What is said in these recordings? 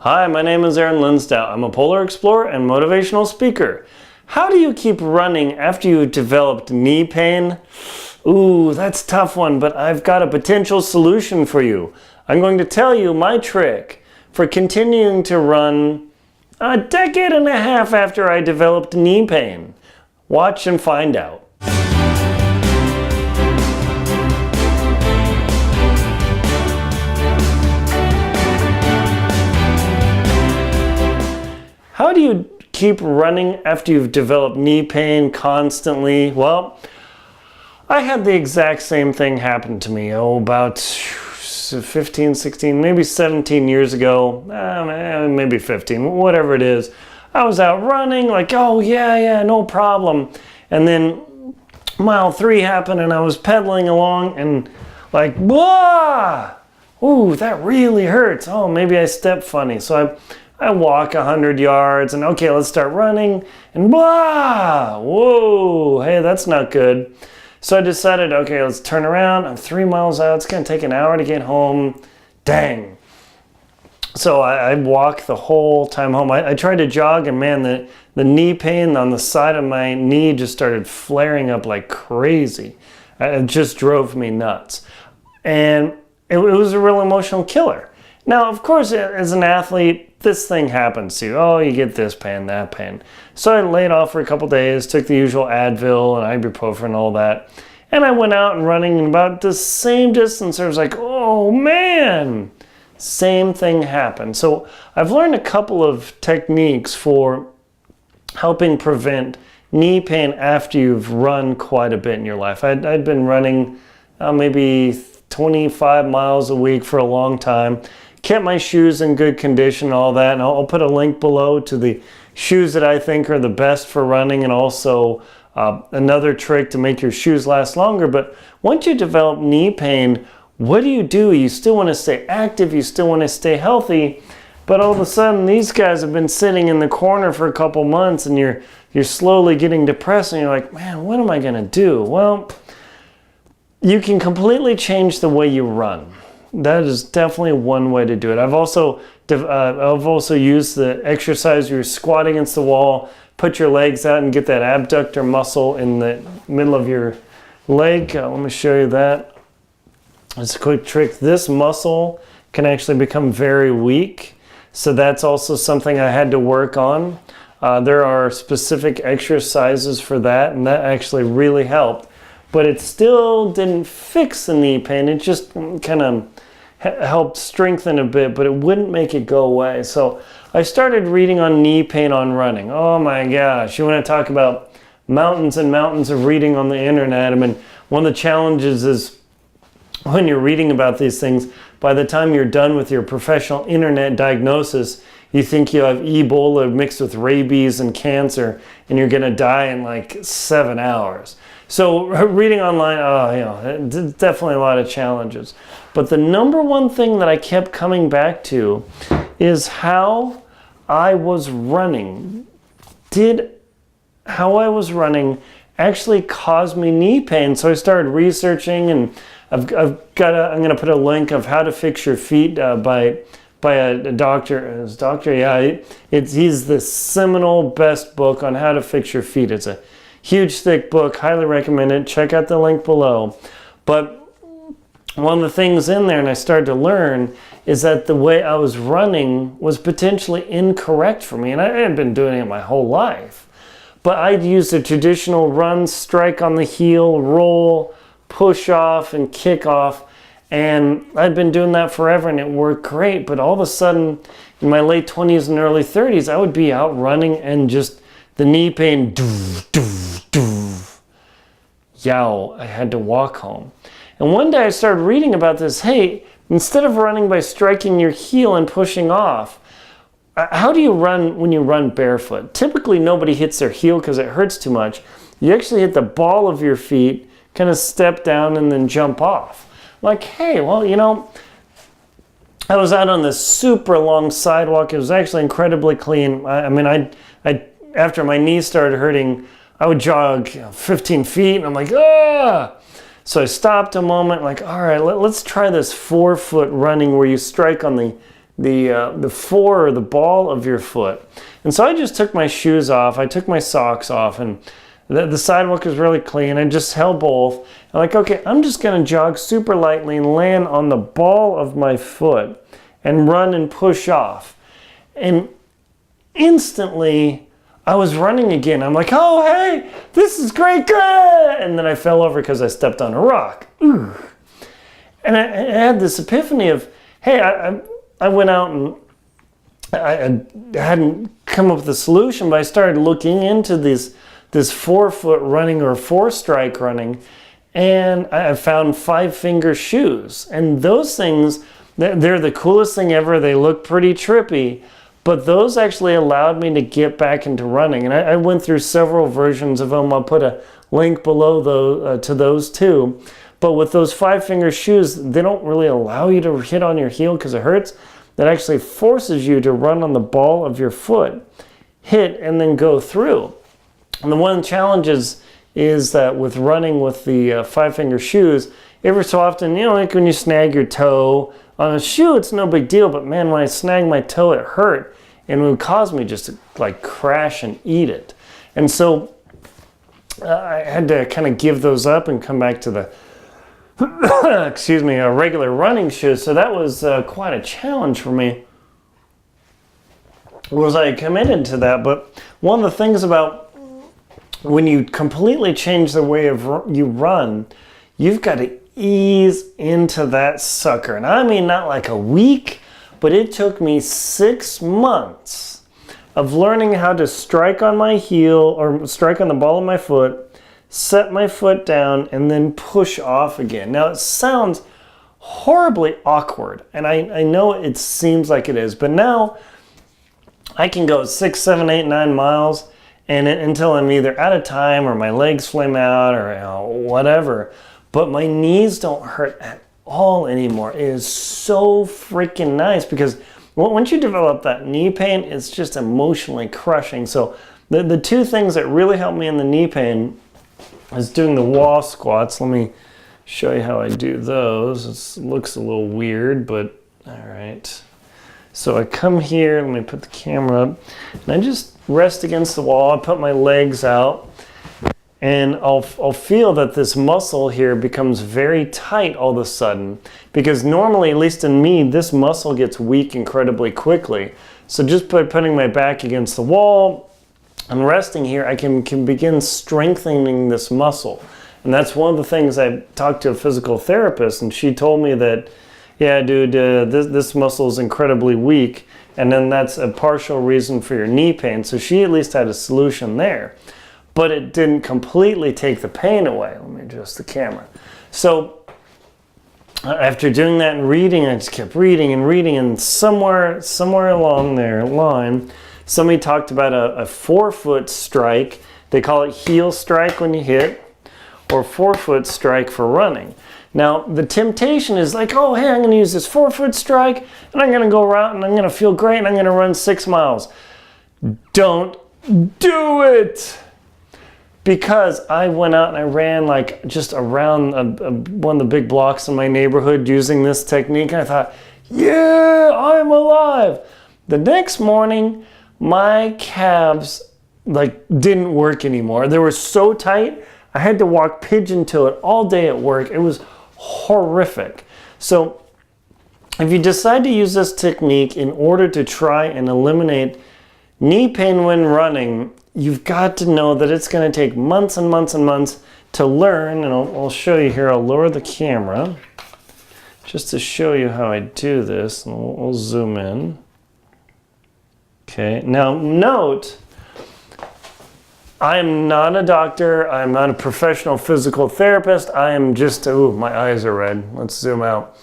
Hi, my name is Linsdau. I'm a polar explorer and motivational speaker. How do you keep running after you've developed knee pain? Ooh, that's a tough one, but I've got a potential solution for you. I'm going to tell you my trick for continuing to run a decade and a half after I developed knee pain. Watch and find out. How do you keep running after you've developed knee pain constantly? Well, I had the exact same thing happen to me, about 15, 16, maybe 17 years ago, maybe 15, whatever it is. I was out running, like, oh yeah, no problem. And then mile 3 happened and I was pedaling along and like, blah! Ooh, that really hurts. Oh, maybe I stepped funny. So I walk 100 yards and okay, let's start running and blah! Whoa, hey, that's not good. So I decided, okay, let's turn around. I'm 3 miles out. It's gonna take an hour to get home. Dang. So I walk the whole time home. I tried to jog and man, the knee pain on the side of my knee just started flaring up like crazy. It just drove me nuts. And it was a real emotional killer. Now, of course, as an athlete, this thing happens to you. Oh, you get this pain, that pain. So I laid off for a couple days, took the usual Advil and ibuprofen and all that. And I went out and running in about the same distance. I was like, oh man, same thing happened. So I've learned a couple of techniques for helping prevent knee pain after you've run quite a bit in your life. I'd been running maybe 25 miles a week for a long time. Kept my shoes in good condition and all that, and I'll put a link below to the shoes that I think are the best for running, and also another trick to make your shoes last longer. But once you develop knee pain, what do? You still want to stay active, you still want to stay healthy, but all of a sudden these guys have been sitting in the corner for a couple months and you're slowly getting depressed and you're like, man, what am I going to do? Well, you can completely change the way you run. That is definitely one way to do it. I've also used the exercise where you squat against the wall, put your legs out and get that abductor muscle in the middle of your leg. Let me show you that. It's a quick trick. This muscle can actually become very weak. So that's also something I had to work on. There are specific exercises for that, and that actually really helped. But it still didn't fix the knee pain. It just kind of helped strengthen a bit, but it wouldn't make it go away. So I started reading on knee pain on running. Oh my gosh, you want to talk about mountains and mountains of reading on the internet. I mean, one of the challenges is when you're reading about these things, by the time you're done with your professional internet diagnosis, you think you have Ebola mixed with rabies and cancer, and you're going to die in like 7 hours. So reading online, definitely a lot of challenges. But the number one thing that I kept coming back to is how I was running. Did how I was running actually cause me knee pain? So I started researching, and I'm going to put a link of How to Fix Your Feet by a doctor. He's the seminal best book on how to fix your feet. It's a huge, thick book. Highly recommend it. Check out the link below. But one of the things in there, and I started to learn, is that the way I was running was potentially incorrect for me. And I had been doing it my whole life. But I'd used a traditional run, strike on the heel, roll, push off, and kick off. And I'd been doing that forever, and it worked great. But all of a sudden, in my late 20s and early 30s, I would be out running and just the knee pain, yow, I had to walk home. And one day I started reading about this. Hey, instead of running by striking your heel and pushing off, how do you run when you run barefoot? Typically, nobody hits their heel because it hurts too much. You actually hit the ball of your feet, kind of step down, and then jump off. Like, hey, well, I was out on this super long sidewalk. It was actually incredibly clean. I after my knees started hurting, I would jog 15 feet, and I'm like, ah! So I stopped a moment, like, all right, let's try this 4-foot running where you strike on the the fore or the ball of your foot. And so I just took my shoes off, I took my socks off, and the sidewalk is really clean. I just held both. I'm like, okay, I'm just gonna jog super lightly and land on the ball of my foot and run and push off. And instantly, I was running again. I'm like, oh, hey, this is great, good. And then I fell over because I stepped on a rock. Ooh. And I had this epiphany of, hey, I went out and I hadn't come up with a solution, but I started looking into this 4-foot running or 4-strike running, and I found 5-finger shoes. And those things, they're the coolest thing ever. They look pretty trippy, but those actually allowed me to get back into running. And I went through several versions of them. I'll put a link below to those too. But with those 5-finger shoes, they don't really allow you to hit on your heel because it hurts. That actually forces you to run on the ball of your foot, hit, and then go through. And the one challenge is that with running with the 5-finger shoes, every so often, like when you snag your toe on a shoe, it's no big deal. But man, when I snagged my toe, it hurt. And it would cause me just to like crash and eat it. And so I had to kind of give those up and come back to the excuse me, regular running shoes. So that was quite a challenge for me. Was I committed to that? But one of the things about when you completely change the way you run, you've got to ease into that sucker. And I mean, not like a week, but it took me 6 months of learning how to strike on my heel or strike on the ball of my foot, set my foot down, and then push off again. Now, it sounds horribly awkward, and I know it seems like it is, but now I can go 6, 7, 8, 9 miles and until I'm either out of time or my legs flame out or whatever, but my knees don't hurt at all anymore. It is so freaking nice because once you develop that knee pain, it's just emotionally crushing. So the two things that really help me in the knee pain is doing the wall squats. Let me show you how I do those. It looks a little weird, but all right. So I come here, let me put the camera up, and I just rest against the wall. I put my legs out, and I'll feel that this muscle here becomes very tight all of a sudden, because normally, at least in me, this muscle gets weak incredibly quickly. So just by putting my back against the wall and resting here, I can begin strengthening this muscle. And that's one of the things I talked to a physical therapist, and she told me that, yeah, dude, this muscle is incredibly weak, and then that's a partial reason for your knee pain. So she at least had a solution there, but it didn't completely take the pain away. Let me adjust the camera. So after doing that and reading, I just kept reading, and somewhere along their line, somebody talked about a 4-foot strike. They call it heel strike when you hit, or 4-foot strike for running. Now, the temptation is like, oh, hey, I'm going to use this 4-foot strike, and I'm going to go around, and I'm going to feel great, and I'm going to run 6 miles. Don't do it! Because I went out and I ran like just around one of the big blocks in my neighborhood using this technique, and I thought, yeah, I'm alive! The next morning, my calves didn't work anymore. They were so tight, I had to walk pigeon-toed all day at work. It was horrific. So if you decide to use this technique in order to try and eliminate knee pain when running, you've got to know that it's going to take months and months and months to learn. And I'll show you here. I'll lower the camera just to show you how I do this. And we'll zoom in. Okay, now note, I am not a doctor. I'm not a professional physical therapist. I am just, my eyes are red. Let's zoom out.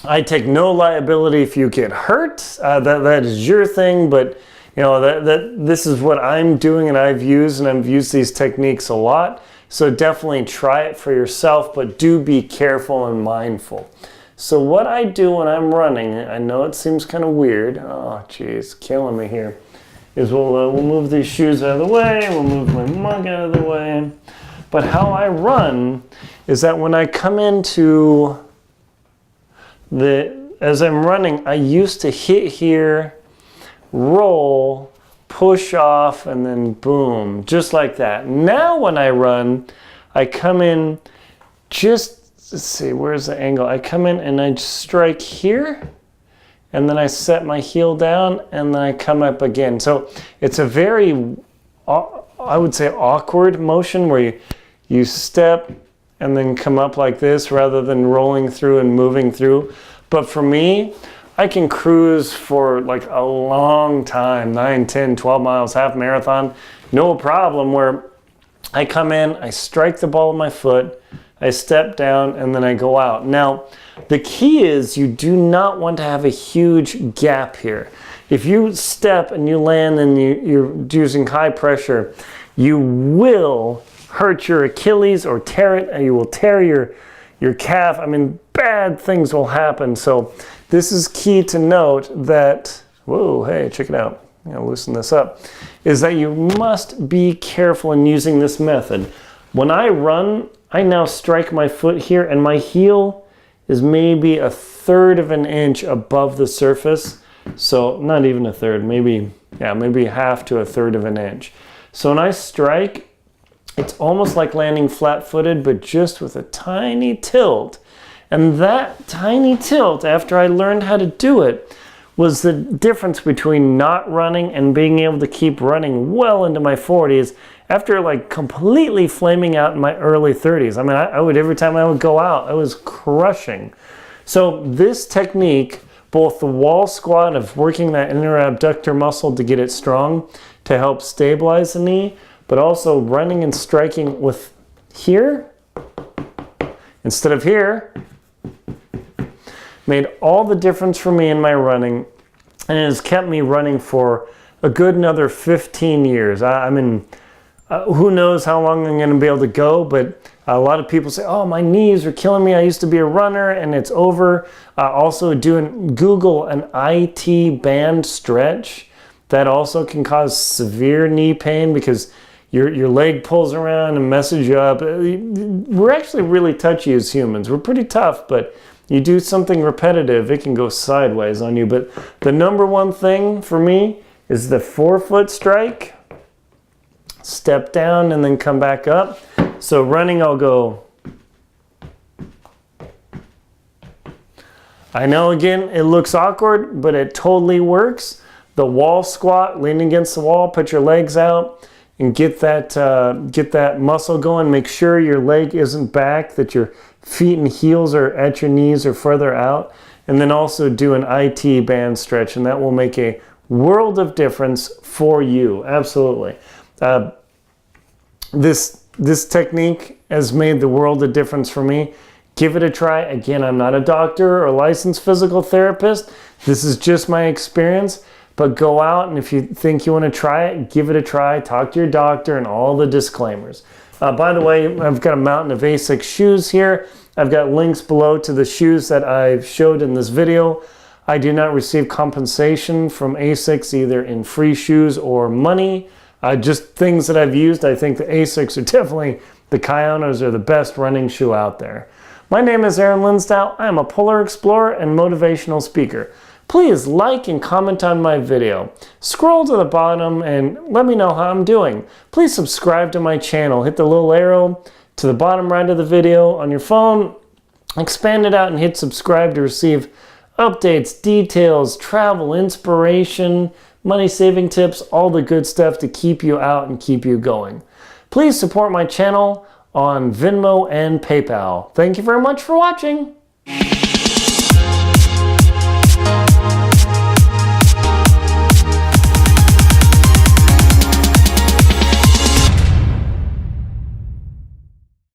I take no liability if you get hurt. That is your thing, but this is what I'm doing and I've used these techniques a lot. So definitely try it for yourself, but do be careful and mindful. So what I do when I'm running, I know it seems kind of weird. Oh, geez, killing me here. Is we'll move these shoes out of the way, we'll move my mug out of the way. But how I run is that when I come into the as I'm running, I used to hit here, roll, push off, and then boom, just like that. Now when I run, I come in just, let's see, where's the angle? I come in and I just strike here, and then I set my heel down, and then I come up again. So it's a very, I would say, awkward motion where you step and then come up like this rather than rolling through and moving through. But for me, I can cruise for like a long time, 9, 10, 12 miles, half marathon, no problem, where I come in, I strike the ball with my foot, I step down, and then I go out. Now, the key is you do not want to have a huge gap here. If you step and you land and you're using high pressure, you will hurt your Achilles or tear it, and you will tear your calf. I mean, bad things will happen. So this is key to note that, whoa, hey, check it out. I'm gonna loosen this up, is that you must be careful in using this method. When I run, I now strike my foot here, and my heel is maybe 1/3 of an inch above the surface. So not even 1/3, maybe 1/2 to 1/3 of an inch. So when I strike, it's almost like landing flat-footed, but just with a tiny tilt. And that tiny tilt, after I learned how to do it, was the difference between not running and being able to keep running well into my 40s after like completely flaming out in my early 30s. I mean, I would, every time I would go out, I was crushing. So this technique, both the wall squat of working that inner abductor muscle to get it strong to help stabilize the knee, but also running and striking with here instead of here, made all the difference for me in my running, and it has kept me running for a good another 15 years. I mean, who knows how long I'm going to be able to go, but a lot of people say, oh, my knees are killing me. I used to be a runner and it's over. Also Google an IT band stretch. That also can cause severe knee pain because your leg pulls around and messes you up. We're actually really touchy as humans. We're pretty tough, but you do something repetitive, it can go sideways on you. But the number one thing for me is the forefoot strike, step down and then come back up. So running, I'll go. I know, again, it looks awkward, but it totally works. The wall squat, lean against the wall, put your legs out, and get that muscle going. Make sure your leg isn't back, that your feet and heels are at your knees or further out. And then also do an IT band stretch, and that will make a world of difference for you. Absolutely. This technique has made the world of difference for me. Give it a try. Again, I'm not a doctor or a licensed physical therapist. This is just my experience. But go out, and if you think you want to try it, give it a try. Talk to your doctor and all the disclaimers. By the way, I've got a mountain of ASICS shoes here. I've got links below to the shoes that I've showed in this video. I do not receive compensation from ASICS, either in free shoes or money. Just things that I've used. I think the ASICS are definitely, the Kionos are the best running shoe out there. My name is Aaron Linsdau. I am a polar explorer and motivational speaker. Please like and comment on my video. Scroll to the bottom and let me know how I'm doing. Please subscribe to my channel. Hit the little arrow to the bottom right of the video on your phone. Expand it out and hit subscribe to receive updates, details, travel, inspiration, money saving tips, all the good stuff to keep you out and keep you going. Please support my channel on Venmo and PayPal. Thank you very much for watching.